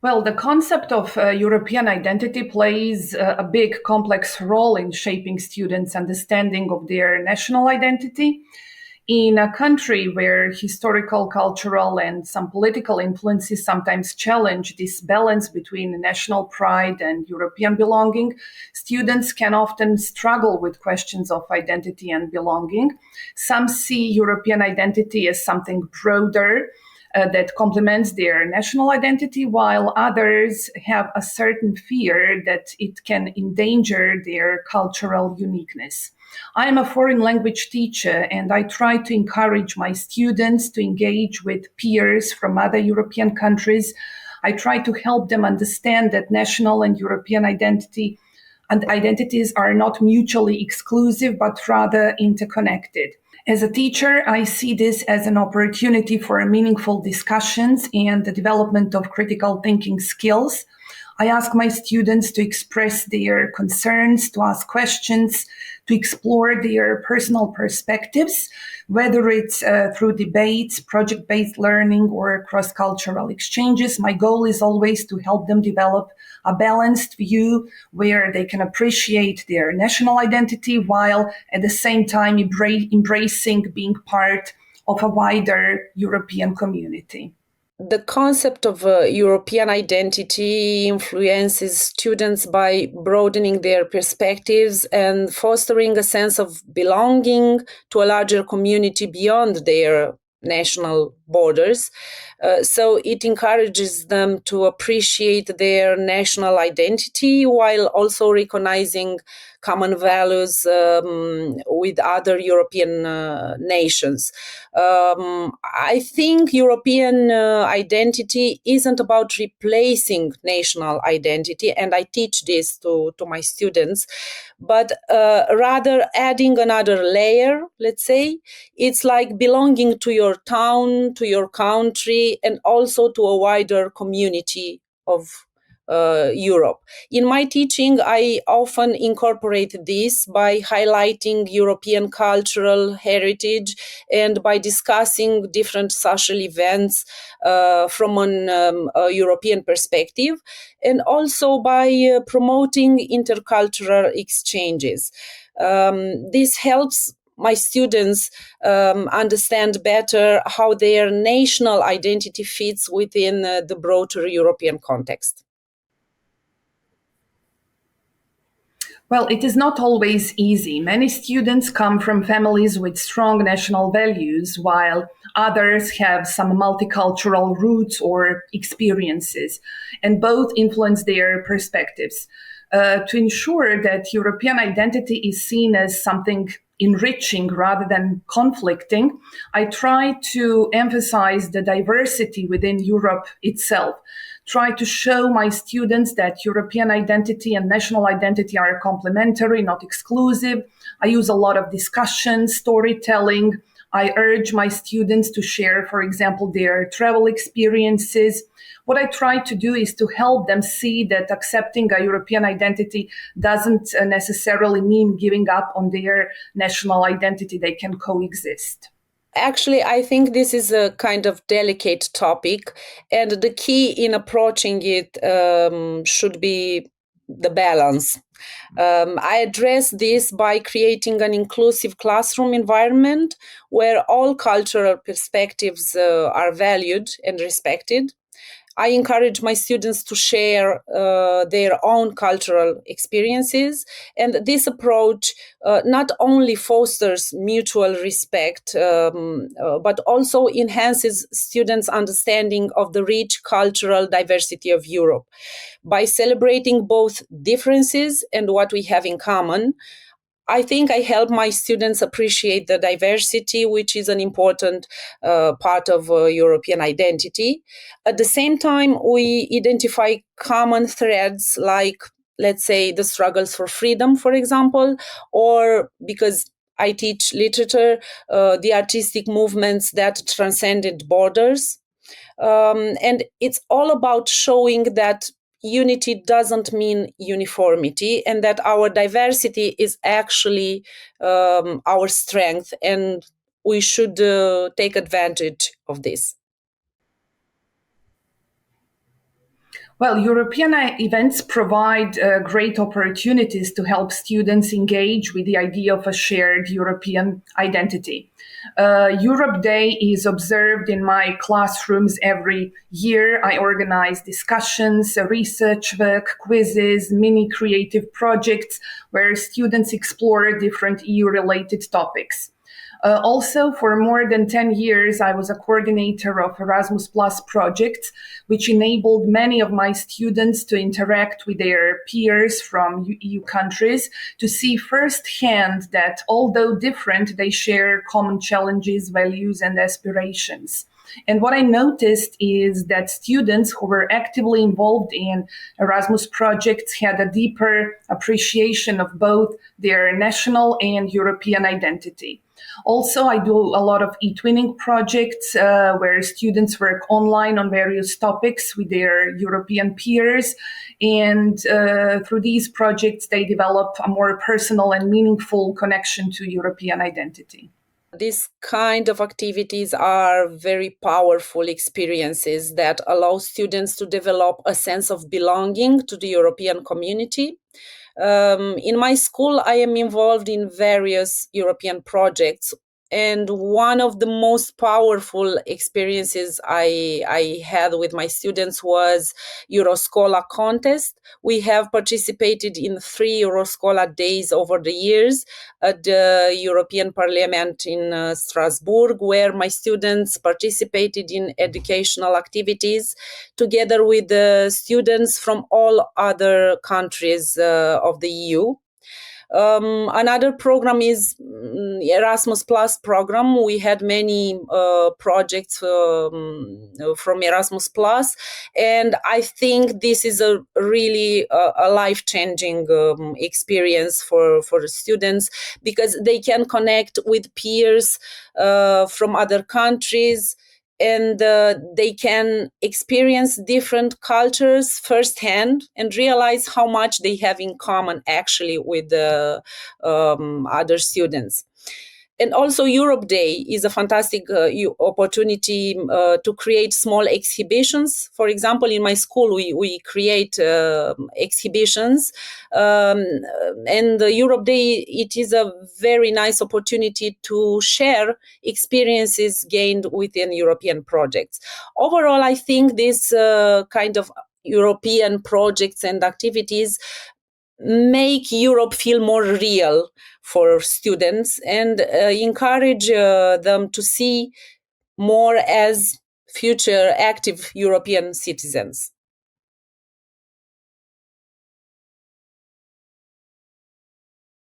Well, the concept of European identity plays a big, complex role in shaping students' understanding of their national identity. In a country where historical, cultural, and some political influences sometimes challenge this balance between national pride and European belonging, students can often struggle with questions of identity and belonging. Some see European identity as something broader that complements their national identity, while others have a certain fear that it can endanger their cultural uniqueness. I am a foreign language teacher, and I try to encourage my students to engage with peers from other European countries. I try to help them understand that national and European identity and identities are not mutually exclusive, but rather interconnected. As a teacher, I see this as an opportunity for meaningful discussions and the development of critical thinking skills. I ask my students to express their concerns, to ask questions, to explore their personal perspectives, whether it's through debates, project-based learning, or cross-cultural exchanges. My goal is always to help them develop a balanced view where they can appreciate their national identity while at the same time embracing being part of a wider European community. The concept of European identity influences students by broadening their perspectives and fostering a sense of belonging to a larger community beyond their national borders. So it encourages them to appreciate their national identity while also recognizing common values with other European nations. I think European identity isn't about replacing national identity, and I teach this to my students, but rather adding another layer, let's say. It's like belonging to your town, to your country, and also to a wider community of Europe. In my teaching, I often incorporate this by highlighting European cultural heritage and by discussing different social events from a European perspective, and also by promoting intercultural exchanges. This helps my students understand better how their national identity fits within the broader European context. Well, it is not always easy. Many students come from families with strong national values, while others have some multicultural roots or experiences, and both influence their perspectives. To ensure that European identity is seen as something enriching rather than conflicting, I try to emphasize the diversity within Europe itself. Try to show my students that European identity and national identity are complementary, not exclusive. I use a lot of discussion, storytelling. I urge my students to share, for example, their travel experiences. What I try to do is to help them see that accepting a European identity doesn't necessarily mean giving up on their national identity. They can coexist. Actually, I think this is a kind of delicate topic, and the key in approaching it should be the balance. I address this by creating an inclusive classroom environment where all cultural perspectives are valued and respected. I encourage my students to share their own cultural experiences. And this approach not only fosters mutual respect, but also enhances students' understanding of the rich cultural diversity of Europe. By celebrating both differences and what we have in common, I think I help my students appreciate the diversity, which is an important part of European identity. At the same time, we identify common threads like, let's say, the struggles for freedom, for example, or because I teach literature, the artistic movements that transcended borders. And it's all about showing that unity doesn't mean uniformity, and that our diversity is actually our strength, and we should take advantage of this. Well, European events provide great opportunities to help students engage with the idea of a shared European identity. Europe Day is observed in my classrooms every year. I organize discussions, research work, quizzes, mini creative projects where students explore different EU related topics. Also, for more than 10 years, I was a coordinator of Erasmus Plus projects, which enabled many of my students to interact with their peers from EU countries to see firsthand that although different, they share common challenges, values, and aspirations. And what I noticed is that students who were actively involved in Erasmus projects had a deeper appreciation of both their national and European identity. Also, I do a lot of e-twinning projects where students work online on various topics with their European peers. And through these projects, they develop a more personal and meaningful connection to European identity. These kind of activities are very powerful experiences that allow students to develop a sense of belonging to the European community. In my school, I am involved in various European projects. And one of the most powerful experiences I had with my students was Euroscola contest. We have participated in 3 Euroscola days over the years at the European Parliament in Strasbourg, where my students participated in educational activities together with the students from all other countries of the EU. Another program is Erasmus Plus program. We had many projects from Erasmus Plus, and I think this is a really a life-changing experience for the students, because they can connect with peers from other countries, and they can experience different cultures firsthand and realize how much they have in common actually with the other students. And also Europe Day is a fantastic opportunity to create small exhibitions. For example, in my school, we create exhibitions. And the Europe Day, it is a very nice opportunity to share experiences gained within European projects. Overall, I think this kind of European projects and activities make Europe feel more real for students and encourage them to see more as future active European citizens.